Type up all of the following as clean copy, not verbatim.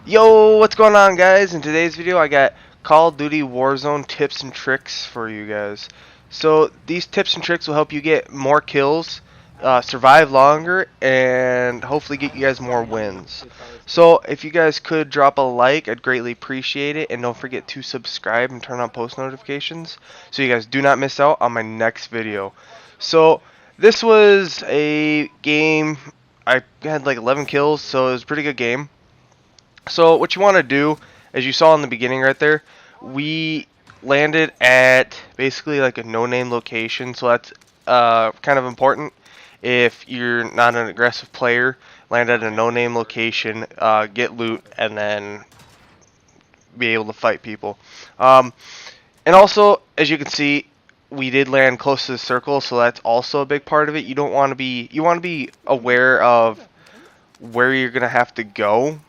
Yo, what's going on, guys? In today's video I got Call of Duty Warzone tips and tricks for you guys. So these tips and tricks will help you get more kills, survive longer, and hopefully get you guys more wins. So if you guys could drop a like, I'd greatly appreciate it, and don't forget to subscribe and turn on post notifications so you guys do not miss out on my next video. So this was a game. I had like 11 kills, so it was a pretty good game. So what you want to do, as you saw in the beginning right there, we landed at basically like a no-name location. So that's kind of important. If you're not an aggressive player, land at a no-name location, get loot, and then be able to fight people. Um, and also, as you can see, we did land close to the circle, so that's also a big part of it. You don't want to be, you want to be aware of where you're gonna have to go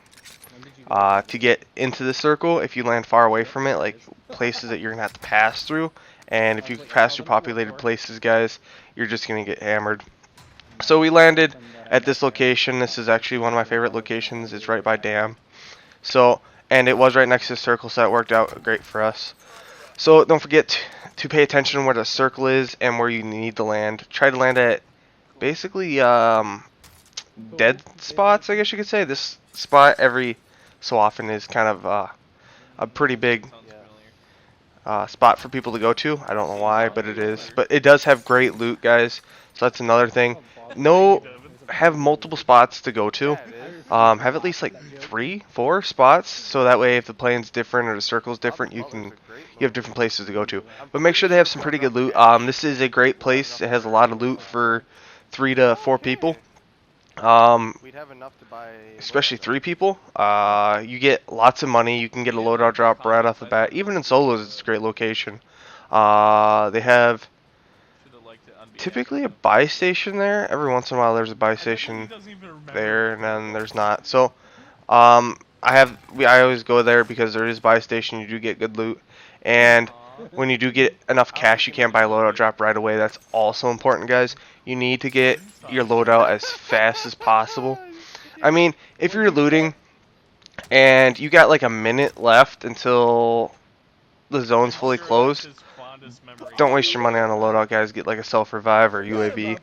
to get into the circle. If you land far away from it, like places that you're gonna have to pass through, and if you pass through populated places, guys, you're just gonna get hammered. So we landed at this location. This is actually one of my favorite locations. It's right by dam. So, and it was right next to the circle, so that worked out great for us. So don't forget to pay attention where the circle is and where you need to land. Try to land at basically dead spots, I guess you could say. This spot every so often is kind of a pretty big spot for people to go to. I don't know why, but it is. But it does have great loot, guys. So that's another thing. Have multiple spots to go to. Have at least like 3, 4 spots, so that way if the plane's different or the circle's different, you have different places to go to. But make sure they have some pretty good loot. This is a great place. It has a lot of loot for 3 to 4 people. Especially 3 people. You get lots of money. You can get a loadout drop right off the bat. Even in solos, it's a great location. They have typically a buy station there. Every once in a while, there's a buy station there, and then there's not. So, I always go there because there is a buy station. You do get good loot, and when you do get enough cash, you can't buy a loadout drop right away. That's also important, guys. You need to get your loadout as fast as possible. I mean, if you're looting and you got like a minute left until the zone's fully closed, don't waste your money on a loadout, guys. Get like a self-revive or UAV,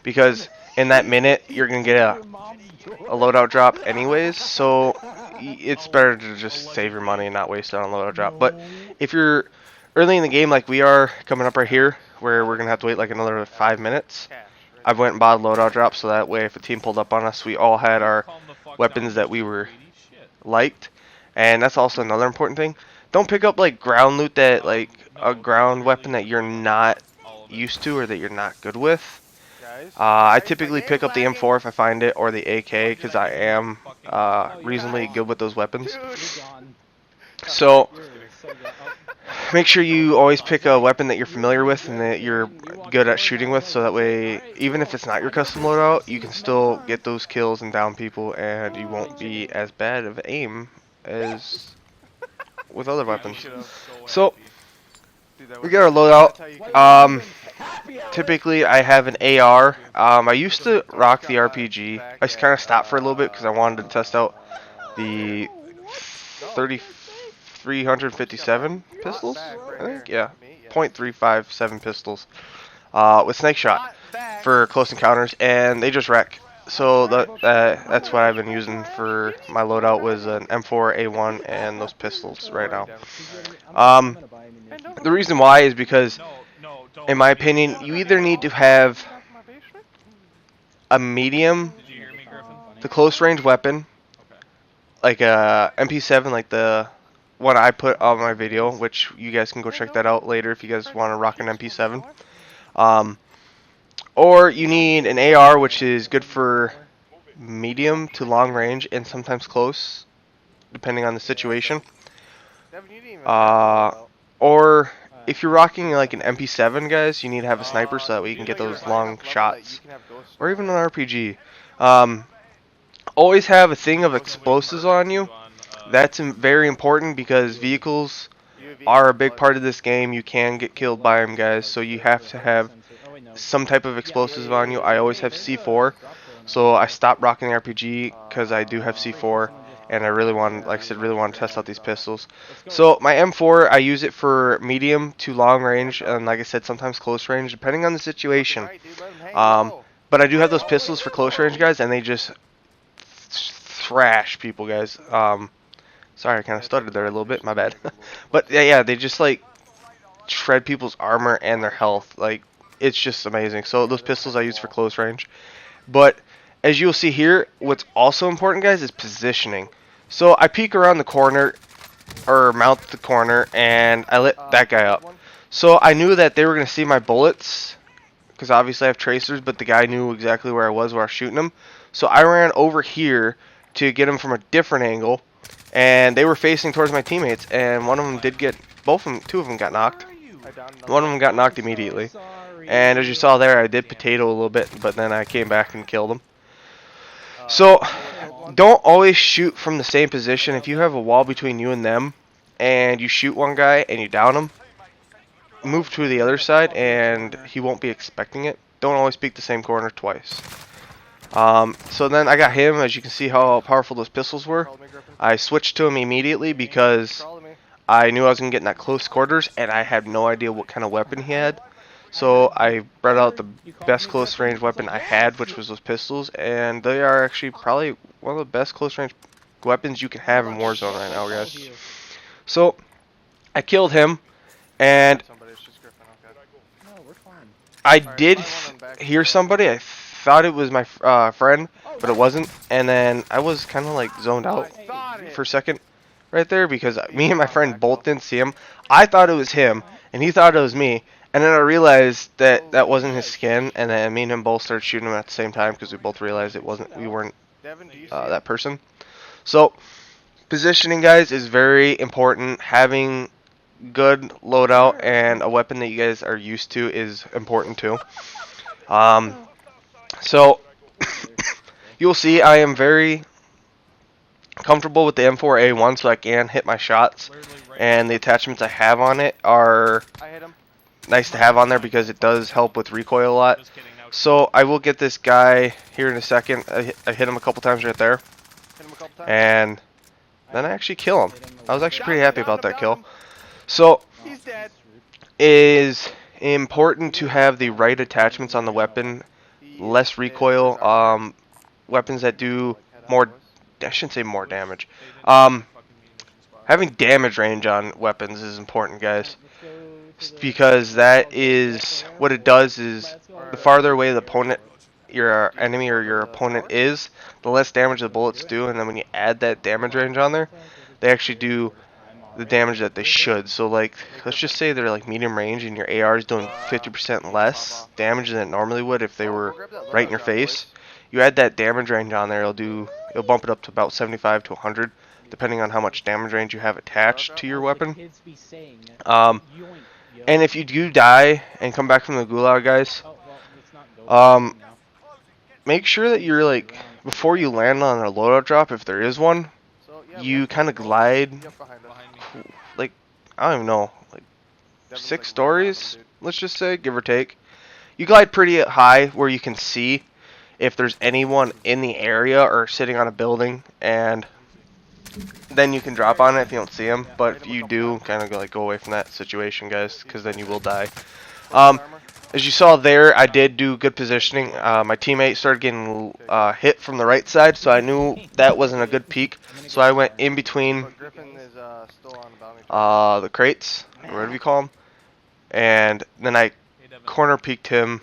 because in that minute you're gonna get a loadout drop anyways. So it's better to just save your money and not waste it on a loadout drop. But if you're early in the game, like we are coming up right here, where we're gonna have to wait like another 5 minutes, I went and bought a loadout drop, so that way if a team pulled up on us, we all had our weapons that we were liked. And that's also another important thing. Don't pick up like ground loot, that like a ground weapon that you're not used to or that you're not good with. I typically pick up the M4 if I find it, or the AK, because I am reasonably good with those weapons. So make sure you always pick a weapon that you're familiar with and that you're good at shooting with, so that way even if it's not your custom loadout, you can still get those kills and down people, and you won't be as bad of aim as with other weapons. So we got our loadout. Typically I have an AR. I used to rock the RPG. I just kind of stopped for a little bit because I wanted to test out the 357 pistols, I think, yeah, .357 pistols with snake shot for close encounters, and they just wreck. So that's what I've been using for my loadout, was an M4, A1, and those pistols right now. The reason why is because, in my opinion, you either need to have a medium to close range weapon, like a MP7, like the one I put on my video, which you guys can go check that out later if you guys want to rock an MP7. Or you need an AR, which is good for medium to long range and sometimes close, depending on the situation. Or if you're rocking like an MP7, guys, you need to have a sniper so that way you can get those long shots. Or even an RPG. Always have a thing of explosives on you. That's very important because vehicles are a big part of this game. You can get killed by them, guys, so you have to have some type of explosives on you. I always have C4, so I stopped rocking the RPG because I do have C4, and I really want, like I said, really want to test out these pistols. So my M4, I use it for medium to long range, and like I said, sometimes close range, depending on the situation. But I do have those pistols for close range, guys, and they just thrash people, guys. Sorry, I kind of stuttered there a little bit. My bad. But yeah, they just like shred people's armor and their health. Like, it's just amazing. So those pistols I use for close range. But as you'll see here, what's also important, guys, is positioning. So I peek around the corner, or mount the corner, and I lit that guy up. So I knew that they were going to see my bullets, because obviously I have tracers, but the guy knew exactly where I was shooting him. So I ran over here to get him from a different angle, and they were facing towards my teammates, and one of them did get, two of them got knocked. One of them got knocked immediately. And as you saw there, I did potato a little bit, but then I came back and killed him. So, don't always shoot from the same position. If you have a wall between you and them, and you shoot one guy and you down him, move to the other side, and he won't be expecting it. Don't always peek the same corner twice. So then I got him. As you can see how powerful those pistols were. I switched to him immediately because I knew I was going to get in that close quarters, and I had no idea what kind of weapon he had. So I brought out the best close range weapon I had, which was those pistols, and they are actually probably one of the best close range weapons you can have in Warzone right now, guys. So I killed him, and I did hear somebody. I thought it was my friend, but it wasn't. And then I was kind of like zoned out for a second right there because me and my friend both didn't see him. I thought it was him, and he thought it was me. And then I realized that that wasn't his skin, and then me and him both started shooting him at the same time because we both realized we weren't that person. So positioning, guys, is very important. Having good loadout and a weapon that you guys are used to is important too. So you'll see I am very comfortable with the M4A1, so I can hit my shots, and the attachments I have on it are nice to have on there because it does help with recoil a lot. So I will get this guy here in a second. I hit him a couple times right there, and then I actually kill him. I was actually pretty happy about that kill. So it is important to have the right attachments on the weapon, less recoil, weapons that do more, I shouldn't say more damage. Having damage range on weapons is important, guys, because that is what it does. Is the farther away the opponent, your enemy or your opponent is, the less damage the bullets do, and then when you add that damage range on there, they actually do the damage that they should. So like, let's just say they're like medium range and your AR is doing 50% less damage than it normally would if they were right in your face. You add that damage range on there, it'll bump it up to about 75 to 100, depending on how much damage range you have attached to your weapon. And if you do die and come back from the gulag, guys, make sure that you're like, before you land on a loadout drop, if there is one, you kind of glide, like, I don't even know, like 6 stories, let's just say, give or take. You glide pretty high where you can see if there's anyone in the area or sitting on a building, and then you can drop on it if you don't see them. But if you do, kind of go away from that situation, guys, because then you will die. As you saw there, I did do good positioning. My teammate started getting hit from the right side, so I knew that wasn't a good peek. So I went in between the crates, or whatever you call them, and then I corner peeked him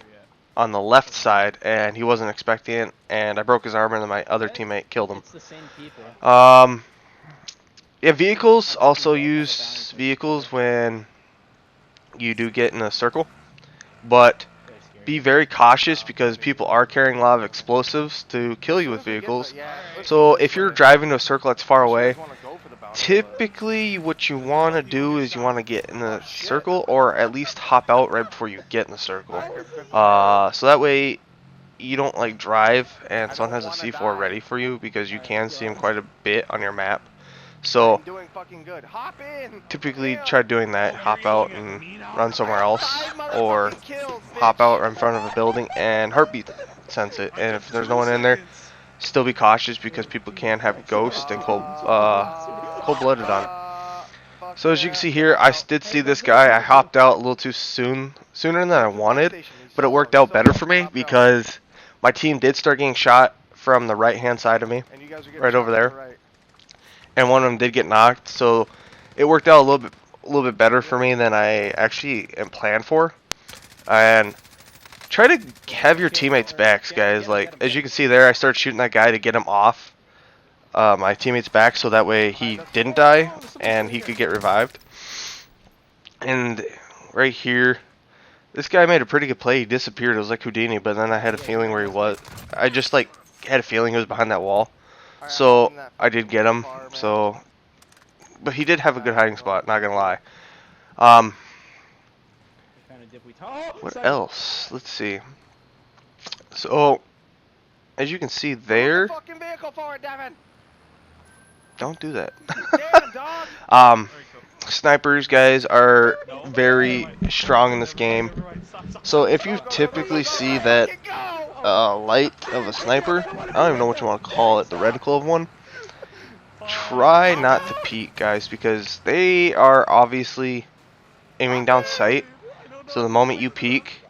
on the left side, and he wasn't expecting it, and I broke his armor, and then my other teammate killed him. Yeah, vehicles, also use vehicles when you do get in a circle, but be very cautious because people are carrying a lot of explosives to kill you with vehicles. So if you're driving to a circle that's far away, typically what you want to do is you want to get in the circle, or at least hop out right before you get in the circle. So that way you don't like drive and someone has a C4 ready for you, because you can see them quite a bit on your map. So typically try doing that, hop out and run somewhere else, or hop out in front of a building and heartbeat sense it, and if there's no one in there, still be cautious because people can have ghost and cold-blooded on. So as you can see here, I did see this guy. I hopped out a little too soon, sooner than I wanted, but it worked out better for me because my team did start getting shot from the right-hand side of me, right over there, and one of them did get knocked. So it worked out a little bit better for me than I actually am planned for. And try to have your teammates' backs, guys. Like as you can see there, I started shooting that guy to get him off my teammate's back, so that way he didn't die and he could get revived. And right here, this guy made a pretty good play. He disappeared. It was like Houdini, but then I had a feeling where he was. I just like had a feeling he was behind that wall, so I did get him. So, but he did have a good hiding spot. Not gonna lie. What else? Let's see. So, as you can see there. Don't do that. Snipers, guys, are very strong in this game. So if you typically see that light of a sniper, I don't even know what you want to call it, the reticle of one, try not to peek, guys, because they are obviously aiming down sight. So the moment you peek,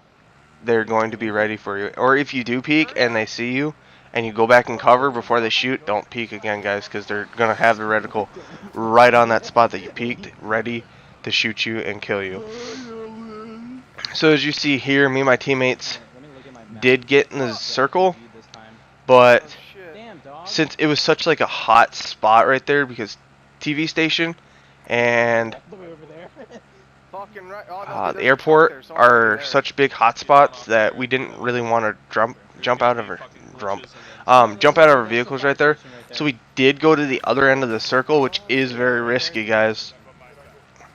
they're going to be ready for you. Or if you do peek and they see you, and you go back and cover before they shoot, don't peek again, guys, because they're going to have the reticle right on that spot that you peeked, ready to shoot you and kill you. So as you see here, me and my teammates did get in the circle, but since it was such like a hot spot right there, because TV station and the airport are such big hot spots that we didn't really want to jump out of our vehicles right there. So we did go to the other end of the circle, which is very risky, guys.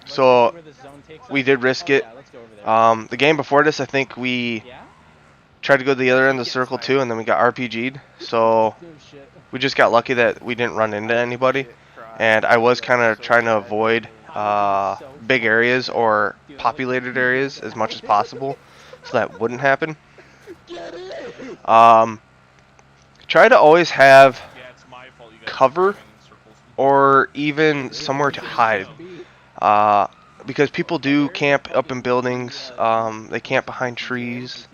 So we did risk it. The game before this, I think we tried to go to the other end of the circle too, and then we got RPG'd. So we just got lucky that we didn't run into anybody. And I was kind of trying to avoid big areas or populated areas as much as possible, so that wouldn't happen. Try to always have cover or even somewhere to hide, because people do camp up in buildings. They camp behind trees.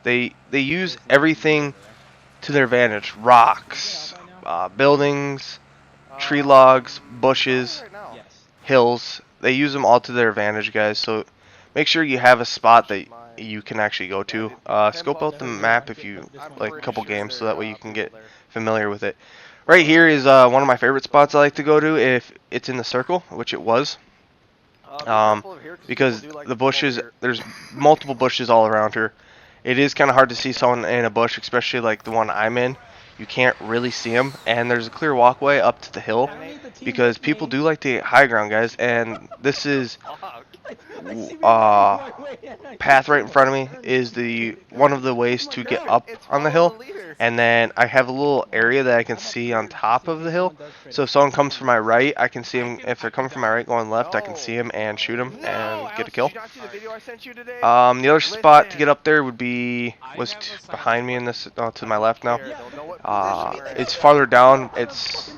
They use everything to their advantage: rocks, buildings, tree logs, bushes, hills. They use them all to their advantage, guys. So make sure you have a spot that you can actually go to. Scope out the map if you like a couple games, so that way you can get familiar with it. Right here is one of my favorite spots I like to go to if it's in the circle, which it was. Because the bushes, there's multiple bushes all around here. It is kind of hard to see someone in a bush, especially like the one I'm in. You can't really see them, and there's a clear walkway up to the hill because people do like to get high ground, guys. And this is path right in front of me is the one of the ways to get up on the hill. And then I have a little area that I can see on top of the hill. So if someone comes from my right, I can see them. If they're coming from my right going left, I can see them and shoot them and get a kill. The other spot to get up there was behind me in this to my left now. It's farther down. It's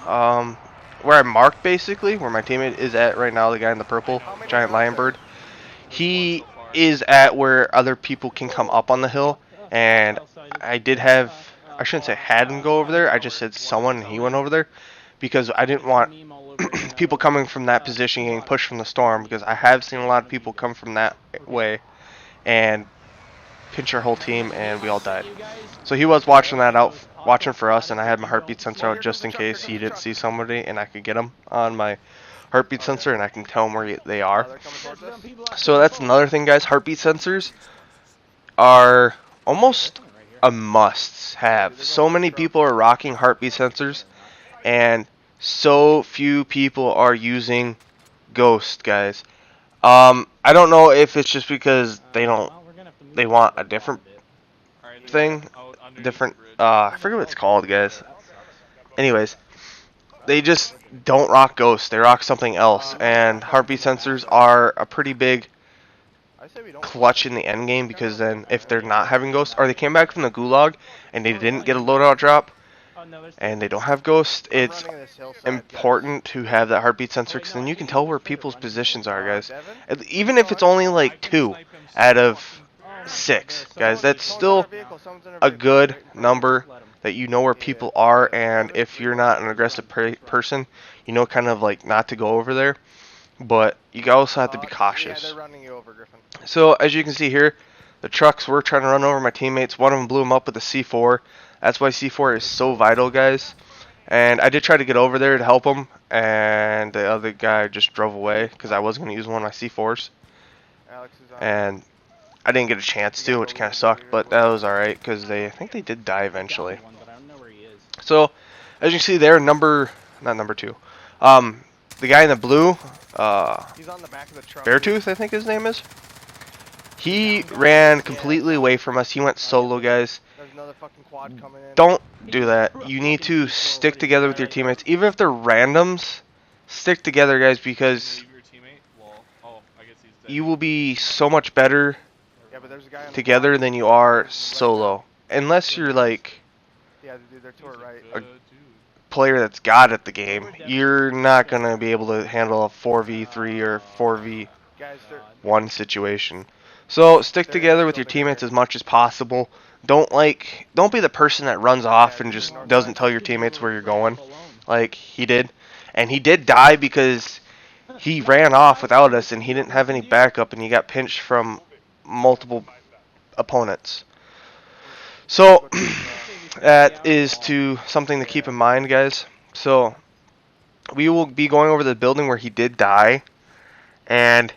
where I marked, basically, where my teammate is at right now, the guy in the purple, giant lion bird. He is at where other people can come up on the hill, and I shouldn't say had him go over there, I just said someone and he went over there, because I didn't want people coming from that position getting pushed from the storm, because I have seen a lot of people come from that way and pinch our whole team, and we all died. So he was watching that out, watching for us, and I had my heartbeat sensor out just in case he didn't see somebody, and I could get him on my heartbeat sensor, and I can tell them where they are. So that's another thing, guys. Heartbeat sensors are almost a must-have. So many people are rocking heartbeat sensors, and so few people are using Ghost, guys. I don't know if it's just because they want a different thing, I forget what it's called, guys. Anyways, they just don't rock Ghost. They rock something else, and heartbeat sensors are a pretty big clutch in the end game, because then if they're not having ghosts, or they came back from the gulag and they didn't get a loadout drop and they don't have ghosts, it's important to have that heartbeat sensor, because then you can tell where people's positions are, guys. Even if it's only like 2 out of 6, guys, that's still a good number that you know where people are. And if you're not an aggressive person, you know kind of like not to go over there, but you also have to be cautious. So as you can see here, the trucks were trying to run over my teammates. One of them blew him up with a C4. That's why C4 is so vital, guys. And I did try to get over there to help him, and the other guy just drove away because I was going to use one of my C4s. And I didn't get a chance to, which kind of sucked, but that was alright because I think they did die eventually. So as you can see there, not number 2. The guy in the blue, Beartooth, I think his name is. He ran completely away from us. He went solo, guys. Don't do that. You need to stick together with your teammates. Even if they're randoms, stick together, guys, because you will be so much better together than you are solo. Unless you're like a player that's god at the game, you're not going to be able to handle a 4v3 or 4v1 situation. So stick together with your teammates as much as possible. Don't be the person that runs off and just doesn't tell your teammates where you're going, like he did. And he did die because he ran off without us and he didn't have any backup, and he got pinched from multiple opponents. So that is something to keep in mind, guys. So we will be going over the building where he did die, and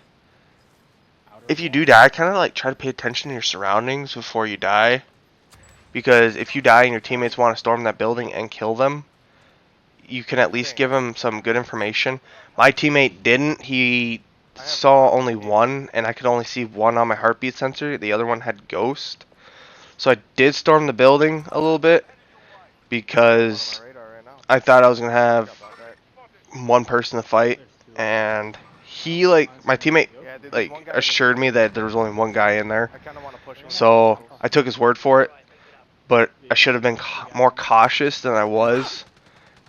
if you do die, kind of like try to pay attention to your surroundings before you die, because if you die and your teammates want to storm that building and kill them, you can at least give them some good information. My teammate didn't. He saw only one, and I could only see one on my heartbeat sensor. The other one had ghost. So I did storm the building a little bit because I thought I was going to have one person to fight, and my teammate assured me that there was only one guy in there. So I took his word for it, but I should have been more cautious than I was.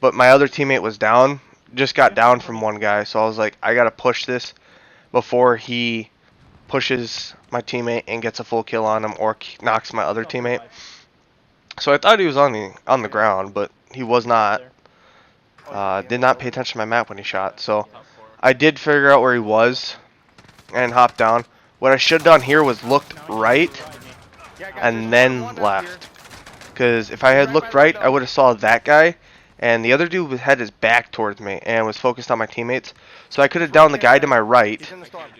But my other teammate was down, just got down from one guy, so I was like, I got to push this before he pushes my teammate and gets a full kill on him or knocks my other teammate. So I thought he was on the ground, but he was not. Did not pay attention to my map when he shot. So I did figure out where he was and hopped down. What I should have done here was looked right and then left. Because if I had looked right, I would have saw that guy, and the other dude had his back towards me and was focused on my teammates. So I could have downed the guy to my right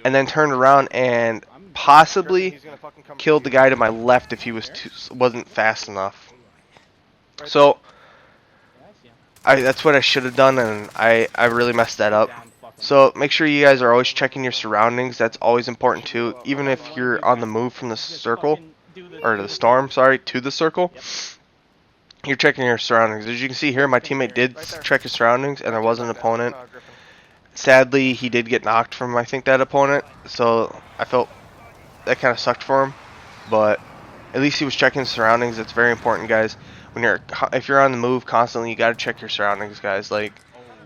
and then turned around and possibly killed the guy to my left if he wasn't fast enough. So that's what I should have done, and I really messed that up. So make sure you guys are always checking your surroundings. That's always important too. Even if you're on the move from the circle, or the storm, sorry, to the circle, you're checking your surroundings. As you can see here, my teammate did check his surroundings, and there was an opponent. Sadly, he did get knocked from, I think, that opponent, so I felt that kind of sucked for him. But at least he was checking his surroundings. That's very important, guys. If you're on the move constantly, you got to check your surroundings, guys. Like,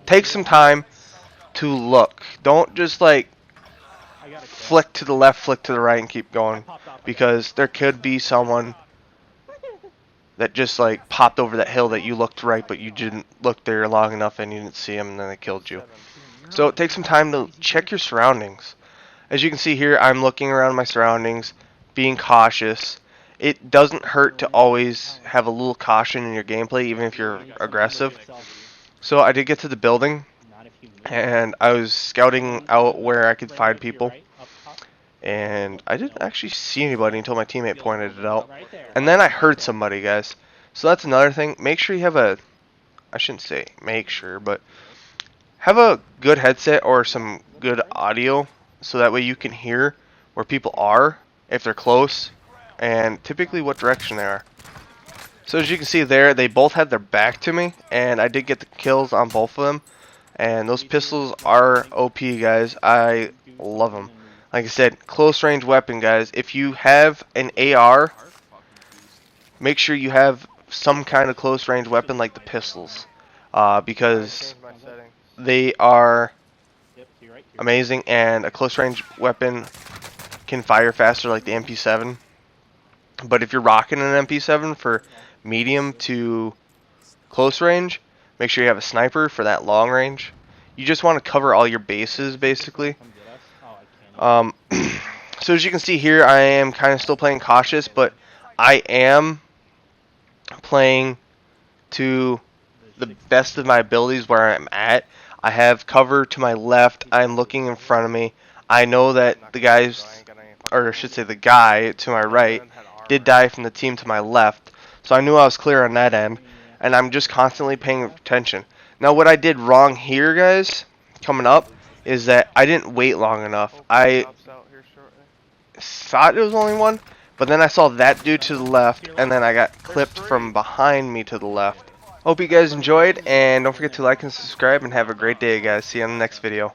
take some time to look. Don't just flick to the left, flick to the right, and keep going, because there could be someone that just popped over that hill that you looked right, but you didn't look there long enough and you didn't see him, and then they killed you. So take some time to check your surroundings. As you can see here, I'm looking around my surroundings, being cautious. It doesn't hurt to always have a little caution in your gameplay, even if you're aggressive. So I did get to the building, and I was scouting out where I could find people. And I didn't actually see anybody until my teammate pointed it out. And then I heard somebody, guys. So that's another thing. Make sure you have I shouldn't say make sure, but have a good headset or some good audio, so that way you can hear where people are, if they're close, and typically what direction they are. So as you can see there, they both had their back to me, and I did get the kills on both of them. And those pistols are OP, guys. I love them. Like I said, close range weapon, guys. If you have an AR, make sure you have some kind of close range weapon like the pistols, because they are amazing, and a close range weapon can fire faster like the MP7. But if you're rocking an MP7 for medium to close range, make sure you have a sniper for that long range. You just want to cover all your bases, basically. So as you can see here, I am kind of still playing cautious, but I am playing to the best of my abilities where I'm at. I have cover to my left. I'm looking in front of me. I know that the guys, or I should say the guy to my right, did die from the team to my left. So I knew I was clear on that end. And I'm just constantly paying attention. Now what I did wrong here, guys, coming up, is that I didn't wait long enough. I thought it was only one, but then I saw that dude to the left, and then I got clipped from behind me to the left. Hope you guys enjoyed, and don't forget to like and subscribe, and have a great day, guys. See you on the next video.